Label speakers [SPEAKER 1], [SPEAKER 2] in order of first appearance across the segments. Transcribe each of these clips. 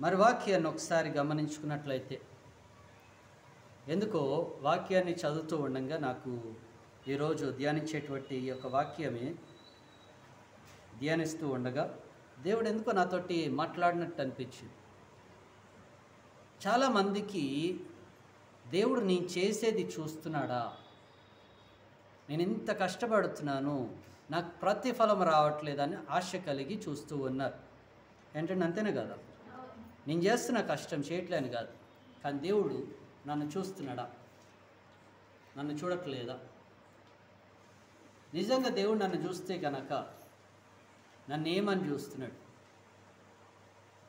[SPEAKER 1] మరి వాక్యాన్ని ఒకసారి గమనించుకున్నట్లయితే, ఎందుకో వాక్యాన్ని చదువుతూ ఉండగా నాకు ఈరోజు ధ్యానించేటువంటి ఈ యొక్క వాక్యమే ధ్యానిస్తూ ఉండగా దేవుడు ఎందుకో నాతోటి మాట్లాడినట్టు అనిపించింది. చాలామందికి దేవుడు నేను చేసేది చూస్తున్నాడా, నేను ఇంత కష్టపడుతున్నాను, నాకు ప్రతిఫలం రావట్లేదని ఆశ కలిగి చూస్తూ ఉన్నారు. ఏంటంటే అంతేనే కదా, నేను చేస్తున్న కష్టం చేయట్లేని కాదు, కానీ దేవుడు నన్ను చూస్తున్నాడా, నన్ను చూడట్లేదా? నిజంగా దేవుడు నన్ను చూస్తే కనుక నన్ను ఏమని చూస్తున్నాడు,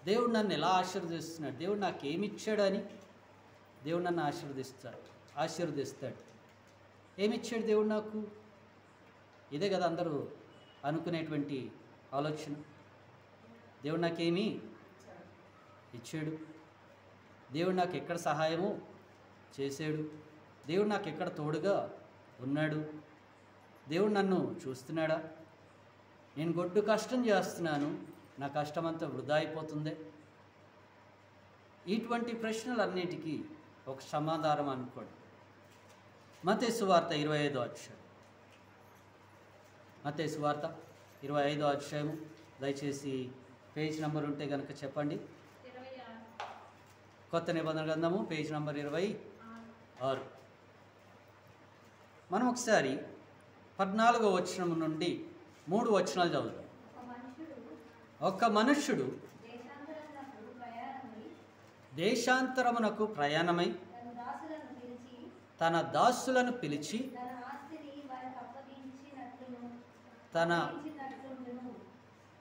[SPEAKER 1] దేవుడు నన్ను ఎలా ఆశీర్వదిస్తున్నాడు, దేవుడు నాకు ఏమి ఇచ్చాడని దేవుడు నన్ను ఆశీర్వదిస్తాడు. ఏమిచ్చాడు దేవుడు నాకు? ఇదే కదా అందరూ అనుకునేటువంటి ఆలోచన. దేవుడు నాకేమి ఇచ్చాడు, దేవుడు నాకు ఎక్కడ సహాయము చేశాడు, దేవుడు నాకు ఎక్కడ తోడుగా ఉన్నాడు, దేవుడు నన్ను చూస్తున్నాడా, నేను గొడ్డు కష్టం చేస్తున్నాను, నా కష్టం అంతా వృధా అయిపోతుందే? ఇటువంటి ప్రశ్నలన్నిటికీ ఒక సమాధానం అనుకోండి. మత్తయి సువార్త 25వ అధ్యాయం, మత్తయి సువార్త 25వ అధ్యాయము, దయచేసి పేజ్ నెంబర్ ఉంటే కనుక చెప్పండి. కొత్త నిబంధన గ్రంథము పేజ్ నెంబర్ 26. మనం ఒకసారి 14వ వచనం నుండి 3 వచనాలు చదువుతాం. ఒక మనుష్యుడు దేశాంతరమునకు ప్రయాణమై తన దాసులను పిలిచి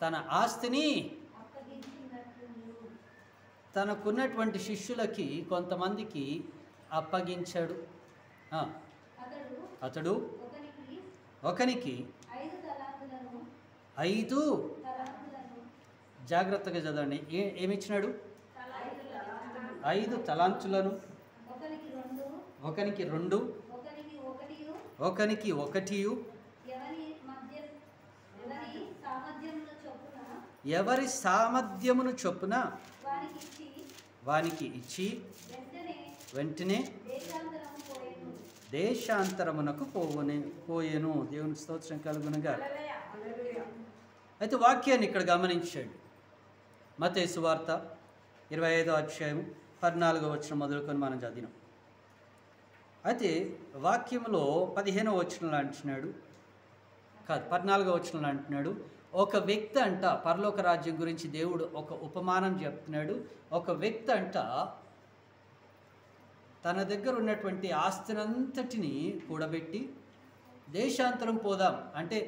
[SPEAKER 1] తన ఆస్తిని తనకున్నటువంటి శిష్యులకి కొంతమందికి అప్పగించాడు. అతడు ఒకనికి 5 జాగ్రత్తగా చదవండి, ఏమిచ్చినాడు? 5 తలాంతులను, ఒకనికి 2, ఒకనికి 1, ఎవరి సామర్థ్యమును చొప్పున వానికి ఇచ్చి వెంటనే దేశాంతరమునకు పోయెను. దేవుని స్తోత్రం కలుగునుగా. అయితే వాక్యాన్ని ఇక్కడ గమనించండి. మత్తయి సువార్త 25వ అధ్యాయం 14వ వచనం మొదలుకొని మనం చదివినాం. అయితే వాక్యంలో 15వ వచనంలో అంటున్నాడు, కాదు 14వ వచనంలో అంటున్నాడు, ఒక వ్యక్తి అంట, పరలోక రాజ్యం గురించి దేవుడు ఒక ఉపమానం చెప్తున్నాడు. ఒక వ్యక్తి అంట తన దగ్గర ఉన్నటువంటి ఆస్తినంతటిని కూడబెట్టి దేశాంతరం పోదాం అంటే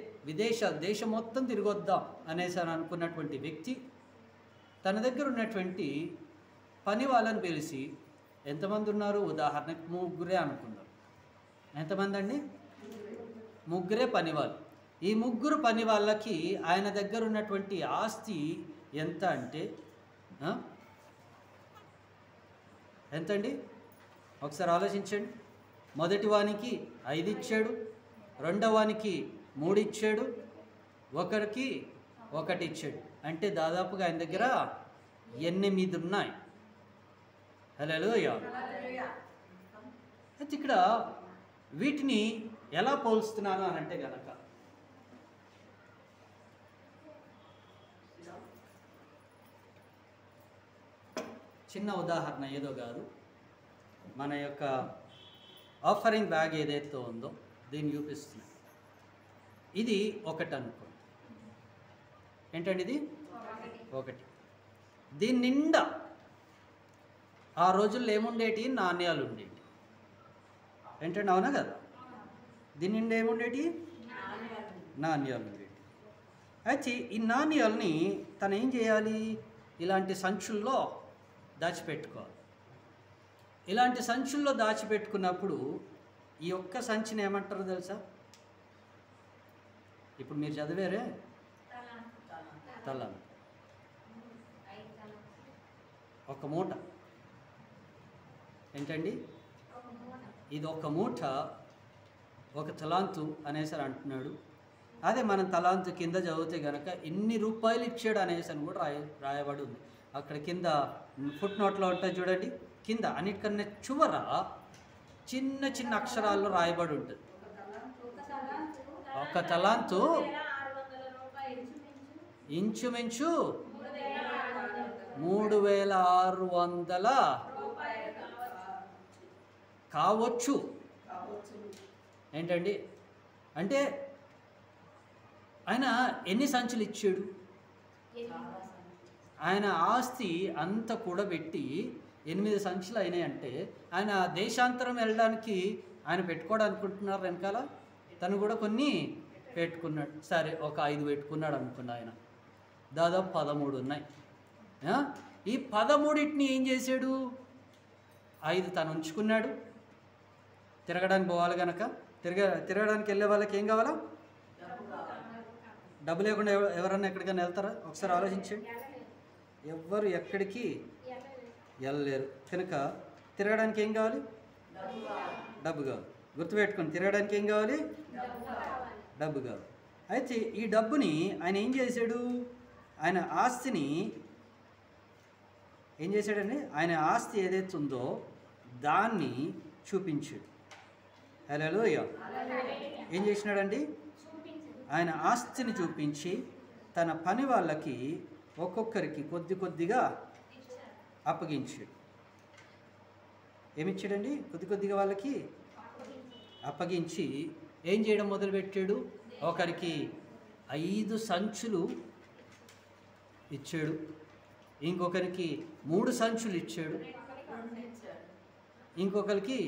[SPEAKER 1] దేశం మొత్తం తిరిగొద్దాం అనేసి అని అనుకున్నటువంటి వ్యక్తి తన దగ్గర ఉన్నటువంటి పని వాళ్ళని పిలిచి, ఎంతమంది ఉన్నారు? ఉదాహరణకు 3 అనుకుందాం. ఎంతమంది అండి? 3 పనివాళ్ళు. ఈ 3 పని వాళ్ళకి ఆయన దగ్గర ఉన్నటువంటి ఆస్తి ఎంత అంటే ఎంతండి? ఒకసారి ఆలోచించండి. మొదటి వానికి 5 ఇచ్చాడు, రెండవ వానికి 3 ఇచ్చాడు, ఒకరికి 1 ఇచ్చాడు. అంటే దాదాపుగా ఆయన దగ్గర 8 ఉన్నాయి. హల్లెలూయా. అయితే ఇక్కడ వీటిని ఎలా పోల్స్తున్నాను అని అంటే గనక, చిన్న ఉదాహరణ, ఏదో కాదు, మన యొక్క ఆఫరింగ్ బ్యాగ్ ఏదైతే ఉందో దీన్ని చూపిస్తుంది. ఇది 1 అనుకోండి. ఏంటండి ఇది? 1. దీని నిండా ఆ రోజుల్లో ఏముండేటి? నాణ్యాలు ఉండేటి. ఏంటండి, అవునా కదా? దీని నిండా ఏముండేటి? నాణ్యాలు ఉండేటి. అయితే ఈ నాణ్యాలని తను ఏం చేయాలి? ఇలాంటి సంచుల్లో దాచిపెట్టుకోవాలి. ఇలాంటి సంచుల్లో దాచిపెట్టుకున్నప్పుడు ఈ ఒక్క సంచిని ఏమంటారో తెలుసా? ఇప్పుడు మీరు చదివారే, తలం, ఒక మూట. ఏంటండి? ఇది ఒక మూట, 1 తలాంతు అనేసి అంటున్నాడు. అదే మనం తలాంతు కింద చదివితే కనుక ఇన్ని రూపాయలు ఇచ్చాడు అనేసి అని కూడా రాయబడి ఉంది. అక్కడ కింద ఫుట్ నోట్లో ఉంటుంది చూడండి, కింద అన్నిటికన్నా చివర చిన్న చిన్న అక్షరాల్లో రాయబడి ఉంటుంది. ఒక తలాంతు ఇంచుమించు 3600 కావచ్చు. ఏంటండి అంటే ఆయన ఎన్ని సంచులు ఇచ్చాడు? ఆయన ఆస్తి అంతా కూడబెట్టి 8 సంచులు అయినాయి. అంటే ఆయన దేశాంతరం వెళ్ళడానికి ఆయన పెట్టుకోవడం అనుకుంటున్నారు వెనకాల, తను కూడా కొన్ని పెట్టుకున్నాడు. సరే ఒక 5 పెట్టుకున్నాడు అనుకున్నా. ఆయన దాదాపు 13 ఉన్నాయి. ఈ 13టిని ఏం చేశాడు? 5 తను ఉంచుకున్నాడు. తిరగడానికి పోవాలి కనుక తిరగడానికి వెళ్ళే వాళ్ళకి ఏం కావాలా? డబ్బు లేకుండా ఎవరన్నా ఎక్కడికైనా వెళ్తారా? ఒకసారి ఆలోచించండి. ఎవ్వరు ఎక్కడికి వెళ్ళలేరు కనుక తిరగడానికి ఏం కావాలి? డబ్బు కావాలి. గుర్తుపెట్టుకొని, తిరగడానికి ఏం కావాలి? డబ్బు కావాలి. అయితే ఈ డబ్బుని ఆయన ఏం చేశాడు? ఆయన ఆస్తిని ఏం చేశాడండి? ఆయన ఆస్తి ఏదైతే ఉందో దాన్ని చూపించాడు. హల్లెలూయా. ఏం చేసినాడండి? ఆయన ఆస్తిని చూపించి తన పని వాళ్ళకి ఒక్కొక్కరికి కొద్ది కొద్దిగా అప్పగించాడు. ఏమిచ్చాడండి? కొద్ది కొద్దిగా వాళ్ళకి అప్పగించి ఏం చేయడం మొదలుపెట్టాడు? ఒకరికి 5 సంచులు ఇచ్చాడు, ఇంకొకరికి 3 సంచులు ఇచ్చాడు, ఇంకొకరికి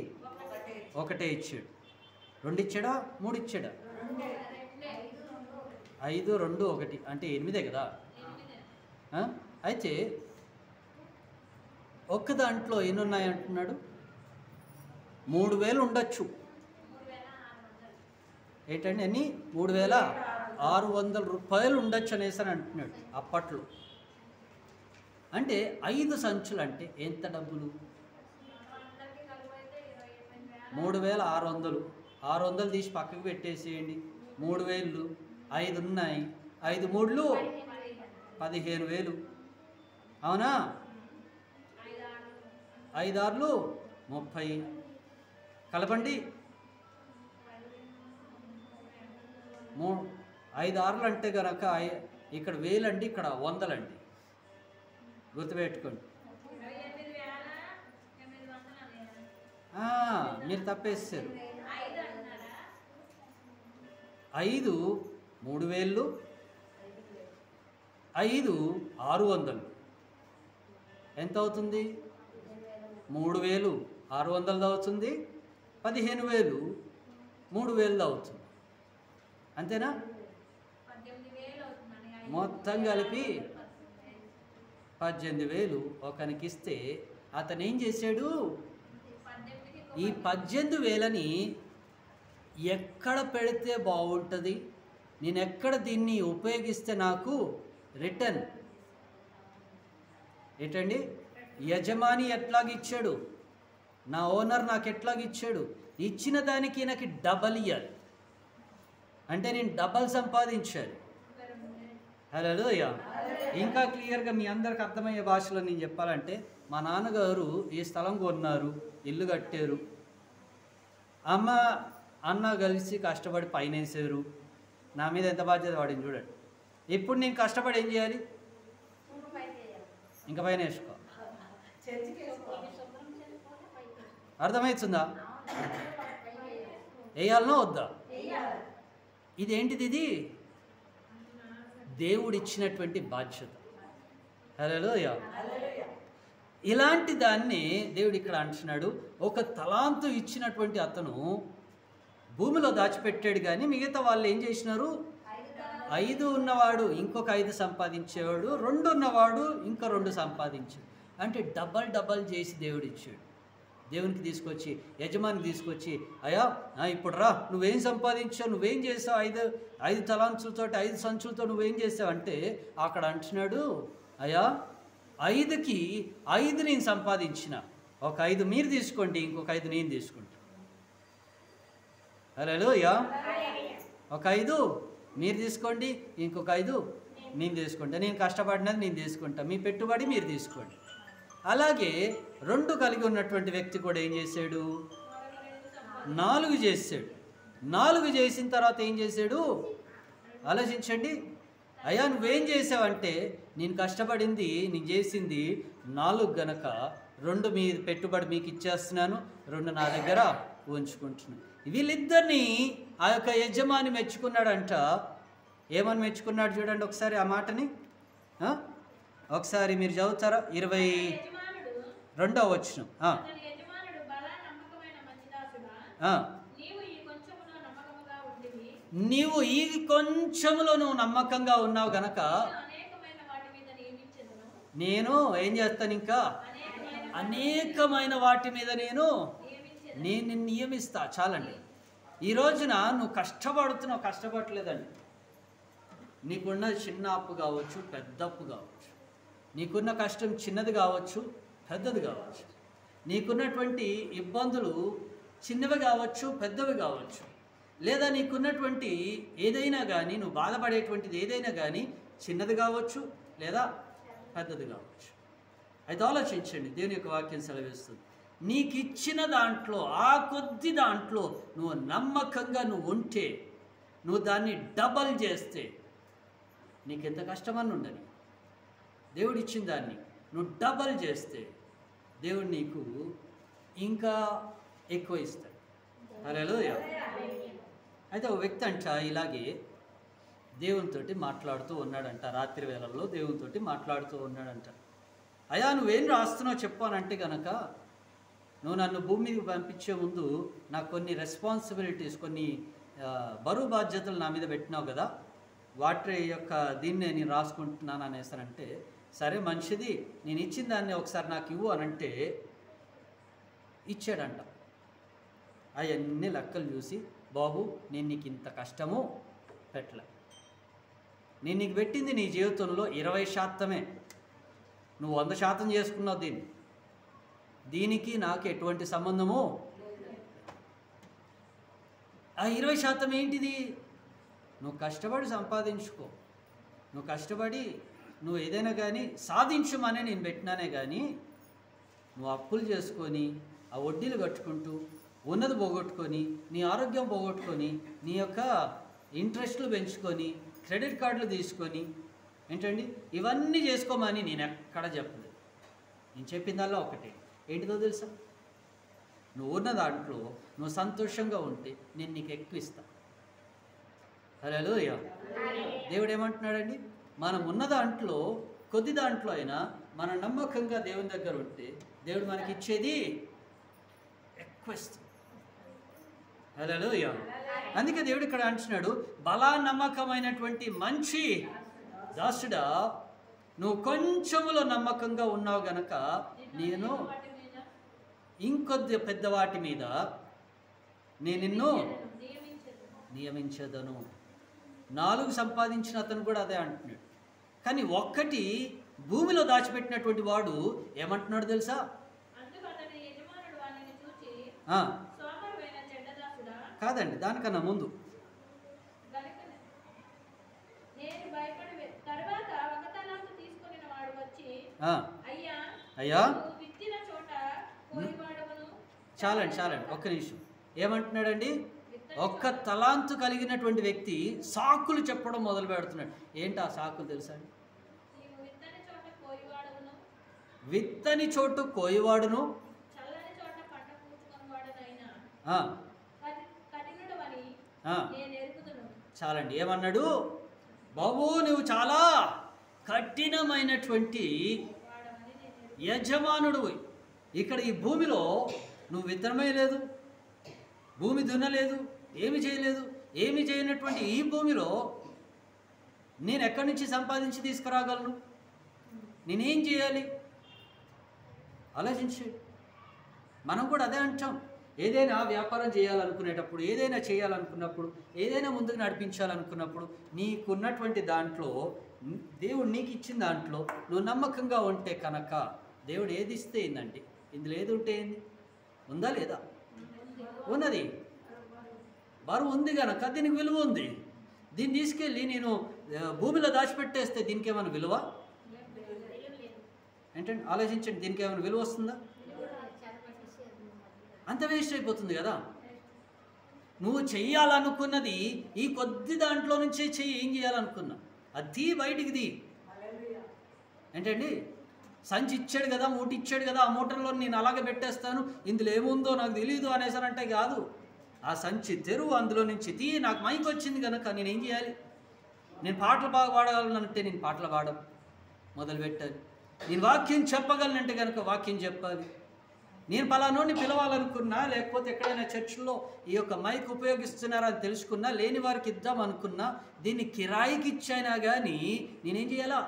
[SPEAKER 1] ఒకటే ఇచ్చాడు. 2 ఇచ్చాడా? 3 ఇచ్చాడా? 5, 2, 1 అంటే 8 కదా. అయితే ఒక్క దాంట్లో ఎన్ని ఉన్నాయి అంటున్నాడు? 3000 ఉండొచ్చు. ఏంటండి అన్ని? 3600 రూపాయలు ఉండొచ్చు అనేసి అని అంటున్నాడు అప్పట్లో. అంటే 5 సంచులు అంటే ఎంత డబ్బులు? 3600. 600 తీసి పక్కకు పెట్టేసేయండి. 3000, 5 ఉన్నాయి, 5 3లు 15000. అవునా? 5 6లు 30. కలపండి. 5 6లు అంటే కనుక ఇక్కడ 1000 అండి, ఇక్కడ 100 అండి. గుర్తుపెట్టుకోండి. మీరు తప్పేస్తారు. 5 3000, 5 600 ఎంత అవుతుంది? 3600 అవుతుంది, 15000 3000 అవుతుంది. అంతేనా? మొత్తం కలిపి 18000 ఒకనికి ఇస్తే అతను ఏం చేశాడు? ఈ 18000ని ఎక్కడ పెడితే బాగుంటుంది, నేను ఎక్కడ దీన్ని ఉపయోగిస్తే నాకు రిటర్న్ ఏంటండి? యజమాని ఎట్లాగిచ్చాడు, నా ఓనర్ నాకు ఎట్లాగిచ్చాడు, ఇచ్చిన దానికి నాకు డబల్ ఇయ్యాలి. అంటే నేను డబల్ సంపాదించాలి. హల్లెలూయా. ఇంకా క్లియర్గా మీ అందరికి అర్థమయ్యే భాషలో నేను చెప్పాలంటే, మా నాన్నగారు ఈ స్థలం కొన్నారు, ఇల్లు కట్టారు, అమ్మ అన్న కలిసి కష్టపడి పైన వేసారు. నా మీద ఎంత బాధ్యత పడింది చూడండి. ఇప్పుడు నేను కష్టపడి ఏం చేయాలి? ఇంకా పైన వేసుకో. అర్థమవుతుందా? వేయాలనో వద్దా? ఇదేంటిది? ఇది దేవుడిచ్చినటువంటి బాధ్యత. హల్లెలూయా. ఇలాంటి దాన్ని దేవుడు ఇక్కడ అంటున్నాడు. ఒక తలాంతు ఇచ్చినటువంటి అతను భూమిలో దాచిపెట్టాడు, కానీ మిగతా వాళ్ళు ఏం చేసినారు? 5 ఉన్నవాడు ఇంకొక 5 సంపాదించేవాడు, 2 ఉన్నవాడు ఇంకో 2 సంపాదించాడు. అంటే డబల్ చేసి దేవుడు ఇచ్చాడు. దేవునికి తీసుకొచ్చి, యజమానికి తీసుకొచ్చి, అయ్యా ఇప్పుడు రా, నువ్వేం సంపాదించావు, నువ్వేం చేసావు, 5 తలాంతులతో 5 సంచులతో నువ్వేం చేసావు అంటే, అక్కడ అంటున్నాడు, అయ్యా 5కి 5 నేను సంపాదించిన, ఒక 5 మీరు తీసుకోండి, ఇంకొక 5 నేను తీసుకుంటా. హల్లెలూయా. ఒక 5 మీరు తీసుకోండి, ఇంకొక 5 నేను తీసుకుంటా, నేను కష్టపడినది నేను తీసుకుంటా, మీ పెట్టుబడి మీరు తీసుకోండి. అలాగే 2 కలిగి ఉన్నటువంటి వ్యక్తి కూడా ఏం చేశాడు? 4 చేశాడు. 4 చేసిన తర్వాత ఏం చేశాడు? ఆలోచించండి. అయ్యా నువ్వేం చేసావంటే, నేను కష్టపడింది నేను చేసింది 4 గనక 2 మీ పెట్టుబడి మీకు ఇచ్చేస్తున్నాను, 2 నా దగ్గర ఉంచుకుంటున్నాను. వీళ్ళిద్దరిని ఆ యొక్క యజమాని మెచ్చుకున్నాడంట. ఏమని మెచ్చుకున్నాడు చూడండి ఒకసారి ఆ మాటని. ఒకసారి మీరు చదువుతారా? 22వ వచనం. నీవు ఈ కొంచెములో నువ్వు నమ్మకంగా ఉన్నావు గనక నేను ఏం చేస్తాను, ఇంకా అనేకమైన వాటి మీద నేను నియమిస్తా. చాలండి. ఈ రోజున నువ్వు కష్టపడుతున్నావు, కష్టపడలేదండి. నీకున్న చిన్న అప్పు కావచ్చు, పెద్ద అప్పు కావచ్చు, నీకున్న కష్టం చిన్నది కావచ్చు, పెద్దది కావచ్చు, నీకున్నటువంటి ఇబ్బందులు చిన్నవి కావచ్చు, పెద్దవి కావచ్చు, లేదా నీకున్నటువంటి ఏదైనా కానీ, నువ్వు బాధపడేటువంటిది ఏదైనా కానీ చిన్నది కావచ్చు లేదా పెద్దది కావచ్చు. అయితే ఆలోచించండి, దేవుని యొక్క వాక్యం సెలవిస్తుంది, నీకు ఇచ్చిన దాంట్లో ఆ కొద్ది దాంట్లో నువ్వు నమ్మకంగా నువ్వు ఉంటే, నువ్వు దాన్ని డబల్ చేస్తే, నీకెంత కష్టమని ఉండని, దేవుడు ఇచ్చిన దాన్ని నువ్వు డబల్ చేస్తే దేవుడు నీకు ఇంకా ఎక్కువ ఇస్తాడు. హల్లెలూయా. అయితే ఒక వ్యక్తి అంట ఇలాగే దేవునితోటి మాట్లాడుతూ ఉన్నాడంట. రాత్రి వేళల్లో దేవునితోటి మాట్లాడుతూ ఉన్నాడంట. అయ్యా నువ్వేం రాస్తున్నావు చెప్పానంటే కనుక, నువ్వు నన్ను భూమి మీదకి పంపించే ముందు నాకు కొన్ని రెస్పాన్సిబిలిటీస్, కొన్ని బరువు బాధ్యతలు నా మీద పెట్టినావు కదా, వాటి యొక్క దీన్ని నేను రాసుకుంటున్నాను అనేసానంటే, సరే మంచిది, నేను ఇచ్చిన దాన్ని ఒకసారి నాకు ఇవ్వు అనంటే ఇచ్చాడంట. అవన్నీ లెక్కలు చూసి, బాబు నేను నీకు ఇంత కష్టము పెట్టలే, నేను నీకు పెట్టింది నీ జీవితంలో 20%. నువ్వు 100% చేసుకున్నావు దీనికి నాకు ఎటువంటి సంబంధము. ఆ 20% ఏంటిది? నువ్వు కష్టపడి సంపాదించుకో, నువ్వు కష్టపడి నువ్వు ఏదైనా కానీ సాధించమనే నేను పెట్టినానే కానీ, నువ్వు అప్పులు చేసుకొని ఆ వడ్డీలు కట్టుకుంటూ ఉన్నది పోగొట్టుకొని, నీ ఆరోగ్యం పోగొట్టుకొని, నీ యొక్క ఇంట్రెస్ట్లు పెంచుకొని, క్రెడిట్ కార్డులు తీసుకొని, ఏంటండి ఇవన్నీ చేసుకోమని నేను ఎక్కడ చెప్పలేదు. నేను చెప్పిందల్లా ఒకటే, ఏంటిదో తెలుసా? నువ్వు ఉన్న దాంట్లో నువ్వు సంతోషంగా ఉంటే నేను నీకు ఎక్కువ ఇస్తాను. హల్లెలూయా. దేవుడు ఏమంటున్నాడండి? మనం ఉన్న దాంట్లో కొద్ది దాంట్లో అయినా మనం నమ్మకంగా దేవుని దగ్గర ఉంటే దేవుడు మనకి ఇచ్చేది ఎక్కువ ఇస్తుంది. హల్లెలూయా. అందుకే దేవుడు ఇక్కడ అంటున్నాడు, బలా నమ్మకమైనటువంటి మంచి దాసుడా, నువ్వు కొంచెములో నమ్మకంగా ఉన్నావు గనక నేను ఇంకొద్ది పెద్దవాటి మీద నేను నిన్ను నియమించదను. 4 సంపాదించిన అతను కూడా అదే అంటున్నాడు. కానీ ఒక్కటి భూమిలో దాచిపెట్టినటువంటి వాడు ఏమంటున్నాడు తెలుసా? కాదండి, దానికన్నా ముందు అయ్యా చాలండి ఒక్క నిమిషం. ఏమంటున్నాడండి? ఒక్క తలాంతు కలిగినటువంటి వ్యక్తి సాకులు చెప్పడం మొదలు పెడుతున్నాడు. ఏంటి ఆ సాకులు తెలుసా? విత్తని చోటు కోయివాడును, చాలండి. ఏమన్నాడు? బాబు నువ్వు చాలా కఠినమైనటువంటి యజమానుడు. ఇక్కడ ఈ భూమిలో నువ్వు విత్తనమే లేదు, భూమి దున్నలేదు, ఏమి చేయలేదు. ఏమి చేయనటువంటి ఈ భూమిలో నేను ఎక్కడి నుంచి సంపాదించి తీసుకురాగలను? నేనేం చేయాలి? ఆలోచించి మనం కూడా అదే అంటాం. ఏదైనా వ్యాపారం చేయాలనుకునేటప్పుడు, ఏదైనా చేయాలనుకున్నప్పుడు, ఏదైనా ముందుకు నడిపించాలనుకున్నప్పుడు నీకున్నటువంటి దాంట్లో, దేవుడు నీకు ఇచ్చిన దాంట్లో నువ్వు నమ్మకంగా ఉంటే కనుక దేవుడు ఏది ఇస్తే ఏందండి? ఇందులో ఏది ఉంటే ఏంది? ఉందా లేదా? ఉన్నది. బరువు ఉంది కనుక దీనికి విలువ ఉంది. దీన్ని తీసుకెళ్ళి నేను భూమిలో దాచిపెట్టేస్తే దీనికి ఏమైనా విలువ? ఏంటంటే ఆలోచించండి, దీనికి ఏమైనా విలువ వస్తుందా? అంత వేస్ట్ అయిపోతుంది కదా. నువ్వు చెయ్యాలనుకున్నది ఈ కొద్ది దాంట్లో నుంచే చెయ్యి. ఏం చేయాలనుకున్నా అది బయటికి ది. ఏంటండి, సంచి ఇచ్చాడు కదా, మూట ఇచ్చాడు కదా, ఆ మూటల్లో నేను అలాగే పెట్టేస్తాను, ఇందులో ఏముందో నాకు తెలియదు అనేసానంటే కాదు. ఆ సంచి తెరువు, అందులో నుంచి తీ. నాకు మైక్ వచ్చింది కనుక నేనేం చేయాలి? నేను పాటలు బాగా పాడగలనంటే నేను పాటలు పాడడం మొదలుపెట్టాలి. నేను వాక్యం చెప్పగలనంటే కనుక వాక్యం చెప్పాలి. నేను పలానోని పిలవాలనుకున్నా, లేకపోతే ఎక్కడైనా చర్చిలో ఈ యొక్క మైక్ ఉపయోగిస్తున్నారని తెలుసుకున్నా, లేని వారికి ఇద్దాం అనుకున్నా, దీన్ని కిరాయికి ఇచ్చైనా కానీ నేనేం చేయాలా?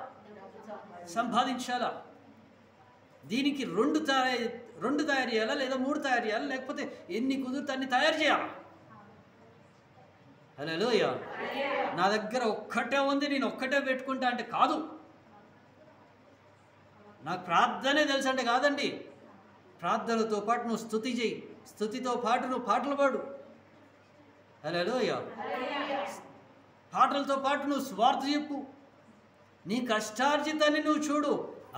[SPEAKER 1] సంపాదించాలా. దీనికి రెండు తయారు చేయాలా, లేదా 3 తయారు చేయాలా, లేకపోతే ఎన్ని కుదిరితే అన్ని తయారు చేయాలా. హల్లెలూయా. నా దగ్గర ఒక్కటే ఉంది, నేను ఒక్కటే పెట్టుకుంటా అంటే కాదు. నాకు ప్రార్థనే తెలుసు అంటే కాదండి. ప్రార్థనతో పాటు నువ్వు స్తుతి చేయి, స్తుతితో పాటు నువ్వు పాటలు పాడు. హల్లెలూయా. పాటలతో పాటు నువ్వు స్వార్థ చెప్పు. నీ కష్టార్జితాన్ని నువ్వు చూడు.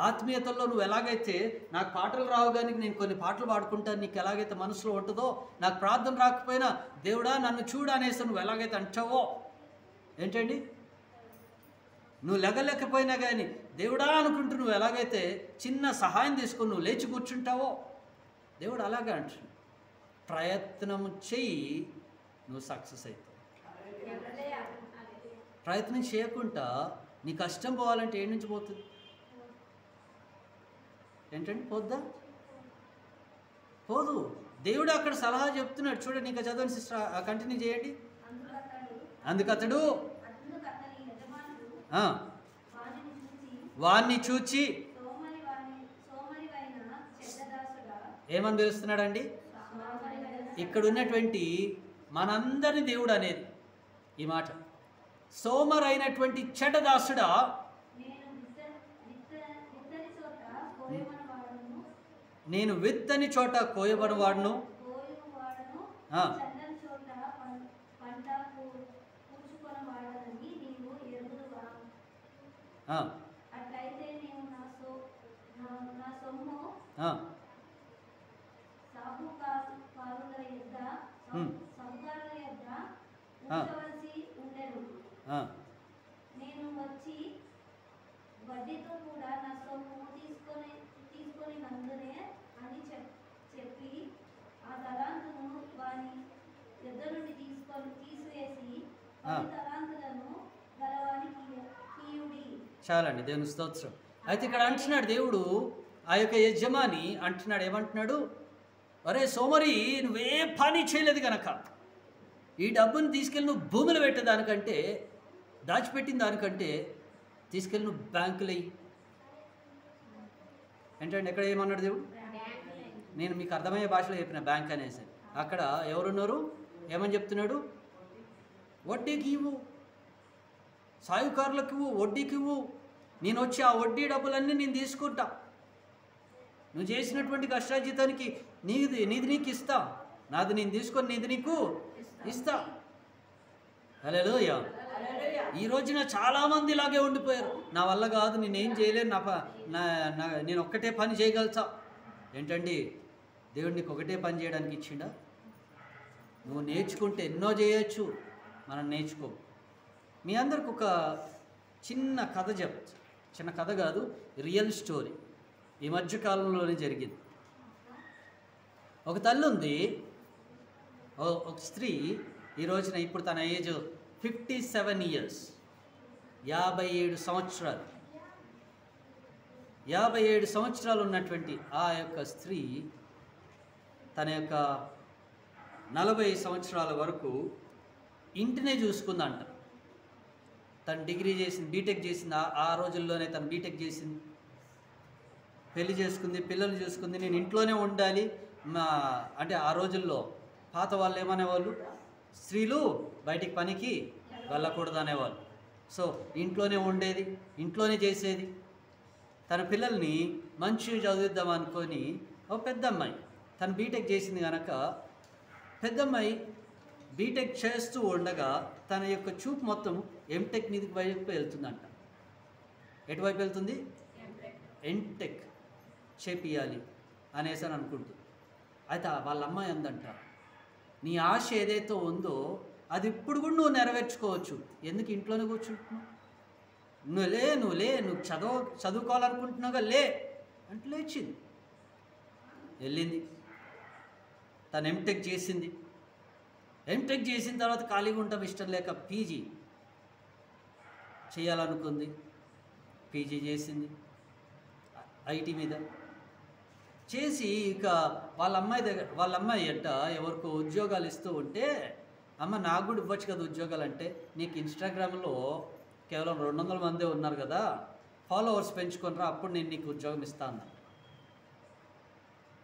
[SPEAKER 1] ఆత్మీయతల్లో నువ్వు ఎలాగైతే నాకు పాటలు రావు కానీ నేను కొన్ని పాటలు పాడుకుంటాను, నీకు ఎలాగైతే మనసులో ఉంటుందో, నాకు ప్రార్థన రాకపోయినా దేవుడా నన్ను చూడు అనేసి నువ్వు ఎలాగైతే అంటావో, ఏంటండి, నువ్వు లెగలేకపోయినా కానీ దేవుడా అనుకుంటూ నువ్వు ఎలాగైతే చిన్న సహాయం తీసుకుని నువ్వు లేచి కూర్చుంటావో, దేవుడు అలాగే అంటాడు. ప్రయత్నం చెయ్యి, నువ్వు సక్సెస్ అవుతావు. ప్రయత్నం చేయకుండా నీ కష్టం పోవాలంటే ఏడు నుంచి పోతుంది? ఏంటండి, పోద్దా? పోదు. దేవుడు అక్కడ సలహా చెప్తున్నాడు చూడండి. ఇంకా చదవండి సిస్టర్, కంటిన్యూ చేయండి. అందుకతడు వాణ్ణి చూచి ఏమని పిలుస్తున్నాడండి? ఇక్కడ ఉన్నటువంటి మనందరినీ దేవుడు అనేది ఈ మాట, సోమరైనటువంటి చెడ్డదాసుడా, నేను విత్తని చోట కోయబడి వాడును,
[SPEAKER 2] నేను వచ్చి వడ్డీతో కూడా నా సొమ్ము తీసుకొని నందునే అని చెప్పి ఆ తలాంతును వాని యొద్ద నుండి తీసివేసి 10 తలాంతులను గలవానికి కీయుడి.
[SPEAKER 1] చాలండి, దేవుని స్తోత్రం. అయితే ఇక్కడ అంటున్నాడు దేవుడు, ఆ యొక్క యజమాని అంటున్నాడు, ఏమంటున్నాడు? అరే సోమరి, నువ్వే పని చేయలేదు కనుక ఈ డబ్బుని తీసుకెళ్ళి నువ్వు భూమిలో పెట్టేదానికంటే, దాచిపెట్టిన దానికంటే తీసుకెళ్ళి నువ్వు బ్యాంకులు అయ్యి. ఏంటంటే ఎక్కడ ఏమన్నాడు దేవుడు? నేను మీకు అర్థమయ్యే భాషలో చెప్పిన బ్యాంక్ అనేసి. అక్కడ ఎవరున్నారు? ఏమని చెప్తున్నాడు? వడ్డీకి ఇవ్వు, సాయుకారులకు ఇవ్వు, వడ్డీకి ఇవ్వు. నేను వచ్చి ఆ వడ్డీ డబ్బులన్నీ నేను తీసుకుంటా. నువ్వు చేసినటువంటి కష్టార్జితానికి నీది నీకు ఇస్తా, నాది నేను తీసుకొని నీది నీకు ఇస్తా. హల్లెలూయా. ఈ రోజున చాలామంది ఇలాగే ఉండిపోయారు. నా వల్ల కాదు, నేనేం చేయలేను, నేను ఒక్కటే పని చేయగలుగుతా. ఏంటండి, దేవుడు నీకు ఒకటే పని చేయడానికి ఇచ్చిండా? నువ్వు నేర్చుకుంటే ఎన్నో చేయొచ్చు, మనం నేర్చుకో. మీ అందరికి ఒక చిన్న కథ చెప్తా. చిన్న కథ కాదు, రియల్ స్టోరీ. ఈ మధ్యకాలంలోనే జరిగింది. ఒక తల్లి ఉంది, ఒక స్త్రీ. ఈ రోజున ఇప్పుడు తన ఏజ్ 57 ఇయర్స్, 57 సంవత్సరాలు. 57 సంవత్సరాలు ఉన్నటువంటి ఆ యొక్క స్త్రీ తన యొక్క 40 సంవత్సరాల వరకు ఇంటినే చూసుకుందంట. తను డిగ్రీ చేసింది, బీటెక్ చేసింది. ఆ రోజుల్లోనే తను బీటెక్ చేసింది, పెళ్లి చేసుకుంది, పిల్లలు చూసుకుంది. నేను ఇంట్లోనే ఉండాలి. అంటే ఆ రోజుల్లో పాత వాళ్ళు ఏమనేవాళ్ళు, స్త్రీలు బయటికి పనికి వెళ్ళకూడదు అనేవాళ్ళు. సో ఇంట్లోనే ఉండేది, ఇంట్లోనే చేసేది. తన పిల్లల్ని మంచిగా చదివిద్దాం అనుకొని ఒక పెద్దమ్మాయి, తను బీటెక్ చేసింది కనుక పెద్దమ్మాయి బీటెక్ చేస్తూ ఉండగా తన యొక్క చూపు మొత్తం ఎంటెక్ మీదకి వైపు వెళ్తుందంట. ఎటువైపు వెళ్తుంది? ఎంటెక్ చేపియాలి అనేసి అని అనుకుంటుంది. అయితే వాళ్ళ అమ్మాయి అందంట, నీ ఆశ ఏదైతే ఉందో అది ఇప్పుడు కూడా నువ్వు నెరవేర్చుకోవచ్చు, ఎందుకు ఇంట్లోనే కూర్చుంటున్నావు? నువ్వు చదువుకోవాలనుకుంటున్నావుగా, లే అంటే లేచింది, వెళ్ళింది. తను ఎంటెక్ చేసింది. ఎంటెక్ చేసిన తర్వాత ఖాళీగా ఉంటాం ఇష్టం లేక పీజీ చేయాలనుకుంది. పీజీ చేసింది ఐటీ మీద. చేసి ఇక వాళ్ళ అమ్మాయి అంట ఎవరికో ఉద్యోగాలు ఇస్తూ ఉంటే, అమ్మ నాకు కూడా ఇవ్వచ్చు కదా ఉద్యోగాలు అంటే, నీకు ఇన్స్టాగ్రామ్లో కేవలం 200 మందే ఉన్నారు కదా, ఫాలోవర్స్ పెంచుకొనిరా, అప్పుడు నేను నీకు ఉద్యోగం ఇస్తాను.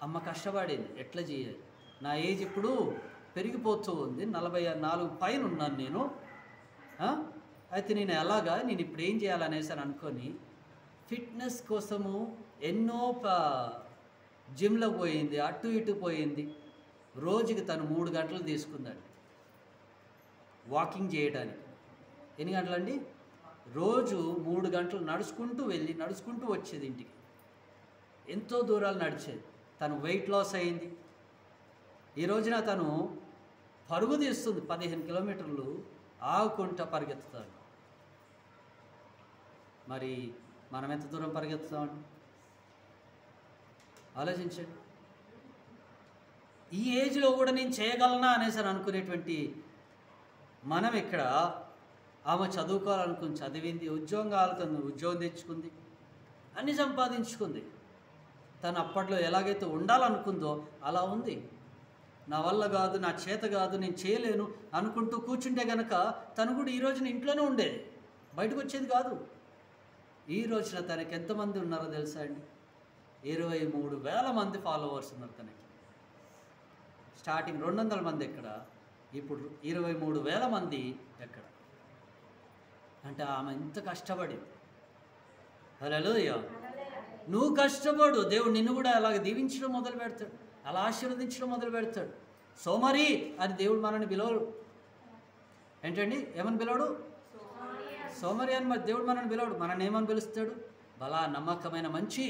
[SPEAKER 1] అమ్మ కష్టపడింది, ఎట్లా చేయాలి, నా ఏజ్ ఇప్పుడు పెరిగిపోతూ ఉంది, 44 పైన ఉన్నాను నేను, అయితే నేను ఎలాగా, నేను ఇప్పుడు ఏం చేయాలనేసి అని అనుకొని ఫిట్నెస్ కోసము ఎన్నో జిమ్లో పోయింది, అటు ఇటు పోయింది. రోజుకి తను 3 గంటలు తీసుకుందండి వాకింగ్ చేయడానికి. ఎన్ని గంటలండి? రోజు 3 గంటలు నడుచుకుంటూ వెళ్ళి నడుచుకుంటూ వచ్చేది ఇంటికి. ఎంతో దూరాలు నడిచేది. తను వెయిట్ లాస్ అయింది. ఈ రోజున తను పరుగు తీస్తుంది, 15 కిలోమీటర్లు ఆగుకుంటా పరిగెత్తుతాడు. మరి మనం ఎంత దూరం పరిగెత్తుతామండి? ఆలోచించండి. ఈ ఏజ్లో కూడా నేను చేయగలనా అనేసి అని అనుకునేటువంటి మనం ఇక్కడ, ఆమె చదువుకోవాలనుకుని చదివింది, ఉద్యోగం తెచ్చుకుంది, అన్నీ సంపాదించుకుంది. తను అప్పట్లో ఎలాగైతే ఉండాలనుకుందో అలా ఉంది. నా వల్ల కాదు, నా చేత కాదు, నేను చేయలేను అనుకుంటూ కూర్చుంటే కనుక తను కూడా ఈ రోజున ఇంట్లోనే ఉండేది, బయటకు వచ్చేది కాదు. ఈ రోజున తనకి ఎంతమంది ఉన్నారో తెలుసా అండి? 23,000 మంది ఫాలోవర్స్ ఉన్నారు తనకి. స్టార్టింగ్ 200 మంది ఎక్కడ, ఇప్పుడు 23,000 మంది ఎక్కడ. అంటే ఆమె ఎంత కష్టపడింది. హల్లెలూయా. నువ్వు కష్టపడు, దేవుడు నిన్ను కూడా అలాగ దీవించడం మొదలు పెడతాడు, అలా ఆశీర్వదించడం మొదలు పెడతాడు. సోమరి అని దేవుడు మనల్ని పిలవడు. ఏంటండి, ఏమని పిలవడు? సోమరి అని మరి దేవుడు మనల్ని పిలవడు. మనల్ని ఏమని పిలుస్తాడు? బలా నమ్మకమైన మంచి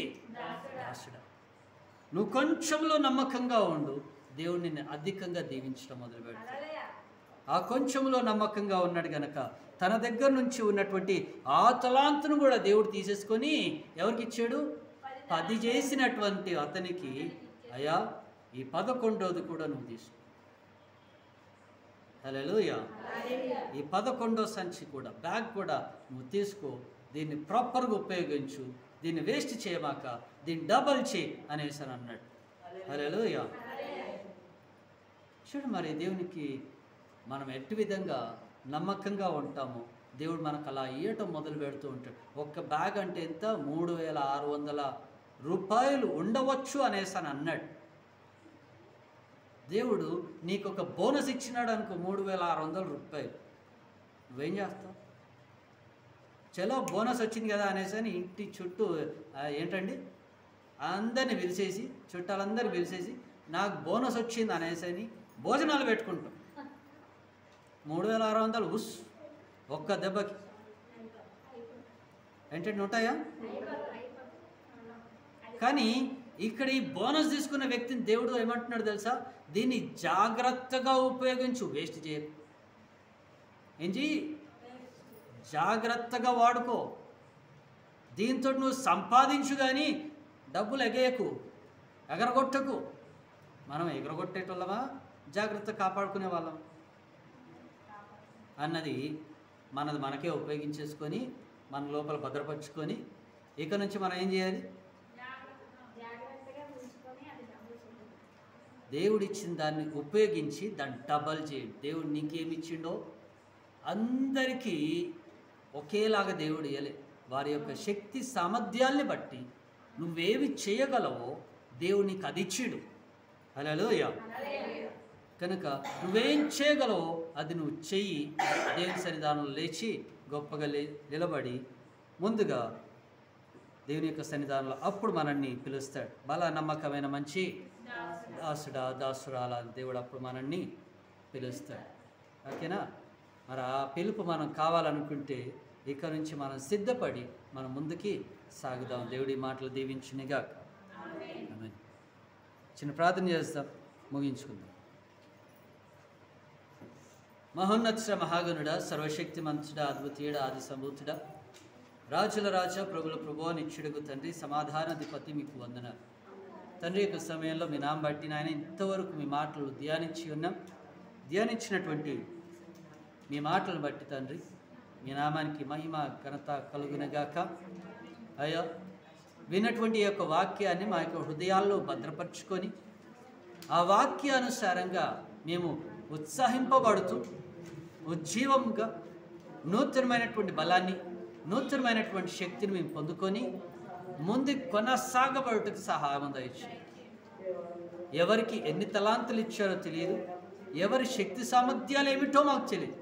[SPEAKER 1] దాసుడా. నువ్వు కొంచెంలో నమ్మకంగా ఉండు, దేవుడు నిన్ను అధికంగా దీవించడం మొదలు పెడతాడు. ఆ కొంచెంలో నమ్మకంగా ఉన్నాడు గనక తన దగ్గర నుంచి ఉన్నటువంటి ఆ తలాంతును కూడా దేవుడు తీసేసుకొని ఎవరికి ఇచ్చాడు? 10 చేసినటువంటి అతనికి, అయ్యా ఈ 11వది కూడా నువ్వు తీసుకో. హల్లెలూయా. ఈ 11వ సంచి కూడా, బ్యాగ్ కూడా నువ్వు తీసుకో, దీన్ని ప్రాపర్గా ఉపయోగించు, దీన్ని వేస్ట్ చేయమాక, దీన్ని డబల్ చేయి అనేసి అని అన్నాడు. హల్లెలూయా. చూడు మరి దేవునికి మనం ఎట్టి విధంగా నమ్మకంగా ఉంటామో దేవుడు మనకు అలా ఇవ్వటం మొదలు పెడుతూ ఉంటాడు. ఒక్క బ్యాగ్ అంటే ఎంత? 3,600 రూపాయలు ఉండవచ్చు అనేసి అని అన్నాడు. దేవుడు నీకు ఒక బోనస్ ఇచ్చినాడు అనుకో, 3,600 రూపాయలు, నువ్వేం చేస్తావు? చలో బోనస్ వచ్చింది కదా అనేసి అని ఇంటి చుట్టూ ఏంటండి అందరిని పిలిచేసి, చుట్టాలందరినీ పిలిచేసి నాకు బోనస్ వచ్చింది అనేసి అని భోజనాలు పెట్టుకుంటాం. 3,600 ఉస్ ఒక్క దెబ్బకి ఏంటంటే ఉంటాయా? కానీ ఇక్కడ ఈ బోనస్ తీసుకున్న వ్యక్తిని దేవుడు ఏమంటున్నాడు తెలుసా? దీన్ని జాగ్రత్తగా ఉపయోగించు, వేస్ట్ చేయకు. ఏంటి? జాగ్రత్తగా వాడుకో. దీంతో నువ్వు సంపాదించు, కానీ డబ్బులు ఎగరగొట్టకు. మనం ఎగరగొట్టేటోళ్ళమా, జాగ్రత్త కాపాడుకునే వాళ్ళం అన్నది మనది మనకే ఉపయోగించేసుకొని మన లోపల భద్రపరుచుకొని ఇక నుంచి మనం ఏం చేయాలి? దేవుడిచ్చిన దాన్ని ఉపయోగించి దాన్ని డబల్ చేయండి. దేవుడు నీకేమిచ్చిండో అందరికీ ఒకేలాగా దేవుడు ఇవ్వలే. వారి యొక్క శక్తి సామర్థ్యాల్ని బట్టి నువ్వేవి చేయగలవో దేవుడు నీకు అది ఇచ్చిడు. హల్లెలూయా. కనుక నువ్వేం చేయగలవో అది నువ్వు చెయ్యి. దేవుని సన్నిధానంలో లేచి గొప్పగా నిలబడి ముందుగా దేవుని యొక్క సన్నిధానంలో అప్పుడు మనల్ని పిలుస్తాడు. బలా నమ్మకమైన మంచి దాసుడా, దాసురాలా, దేవుడు అప్పుడు మనల్ని పిలుస్తాడు. ఓకేనా? మరి ఆ పిలుపు మనం కావాలనుకుంటే ఇక నుంచి మనం సిద్ధపడి మనం ముందుకి సాగుదాం. దేవుడి మాటలు దీవించునిగా. ఆమేన్. చిన్న ప్రార్థన చేస్తాం, ముగించుకుందాం. మహోన్నత మహాగణుడ, సర్వశక్తిమంతుడ, అద్వితీయుడ, ఆది సంభూతుడ, రాజుల రాజా, ప్రభుల ప్రభువా, నిత్యుడగు తండ్రి, సమాధానాధిపతి, మీకు వందనాలు తండ్రి. యొక్క సమయంలో మీ నామం బట్టి నాయన ఇంతవరకు మీ మాటలు ధ్యానించి ఉన్నాం. ధ్యానించినటువంటి మీ మాటలను బట్టి తండ్రి, మీ నామానికి మహిమ ఘనత కలుగునగాక. అయ్యా, విన్నటువంటి ఈ యొక్క వాక్యాన్ని మా యొక్క హృదయాల్లో భద్రపరుచుకొని ఆ వాక్యానుసారంగా మేము ఉత్సాహింపబడుతూ ఉజ్జీవంగా నూతనమైనటువంటి బలాన్ని, నూతనమైనటువంటి శక్తిని మేము పొందుకొని ముందు కొనసాగబడుటకు సహాయం దయచేయండి. ఎవరికి ఎన్ని తలాంతులు ఇచ్చారో తెలియదు, ఎవరి శక్తి సామర్థ్యాలు ఏమిటో మాకు తెలియదు.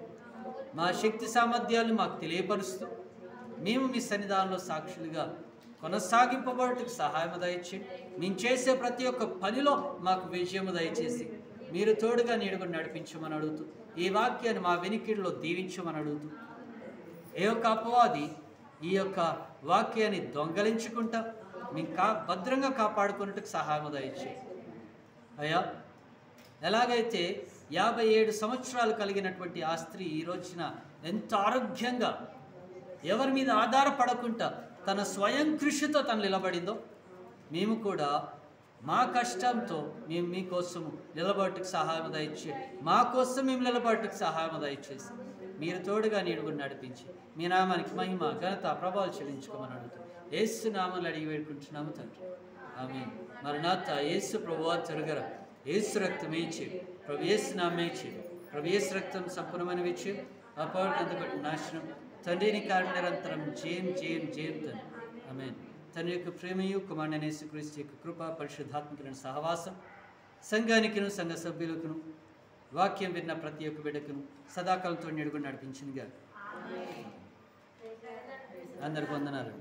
[SPEAKER 1] మా శక్తి సామర్థ్యాలు మాకు తెలియపరుస్తూ మేము మీ సన్నిధానంలో సాక్షులుగా కొనసాగింపబడుటకు సహాయం దయచేయండి. మేము చేసే ప్రతి ఒక్క పనిలో మాకు విజయము దయచేసి మీరు తోడుగా నీడుగా నడిపించమని అడుగుతూ, ఈ వాక్యాన్ని మా వెనికిడిలో దీవించమని అడుగుతూ, ఏ యొక్క అపవాది ఈ యొక్క వాక్యాన్ని దొంగలించుకుంటా మేము భద్రంగా కాపాడుకున్నట్టుకు సహాయం దయచేయండి. అయ్యా, ఎలాగైతే 57 సంవత్సరాలు కలిగినటువంటి ఆ స్త్రీ ఈ రోజున ఎంత ఆరోగ్యంగా ఎవరి మీద ఆధారపడకుండా తన స్వయం కృషితో తను నిలబడిందో, మేము కూడా మా కష్టంతో మేము మీకోసం నిలబడటకు సహాయం దయచేయండి. మా కోసం మేము నిలబడటకు సహాయం దయచేసి మీరు తోడుగా నీడుగా నడిపించి మీ నామానికి మహిమ ఘనత ప్రభావాలు చెల్లించుకోమని అడుగుతాం. యేసు నామాలు అడిగి వేడుకుంటున్నాము తండ్రి. ఆమేన్. మరణాత యేసు ప్రభువా త్వరగా యేసు రక్తం ఇచ్చి ప్రభు యేసు నామే ఇచ్చి ప్రభు యేసు రక్తం సంపూర్ణమైన విచ్చి అపవాదికి నాశనం తండ్రిని కారణ నిరంతరం జయం జయం జయం తండ్రి. ఆమేన్. తండ్రి యొక్క ప్రేమయు కుమారుడైన యేసుక్రీస్తు యొక్క కృప పరిశుద్ధాత్మకుని సహవాసం సంఘానికిను సంఘ సభ్యులకును వాక్యం విన్న ప్రతి ఒక్క బిడ్డకును సదాకాలంతో నిడుగు నడిపించిందిగా. అందరికి వందనాలు.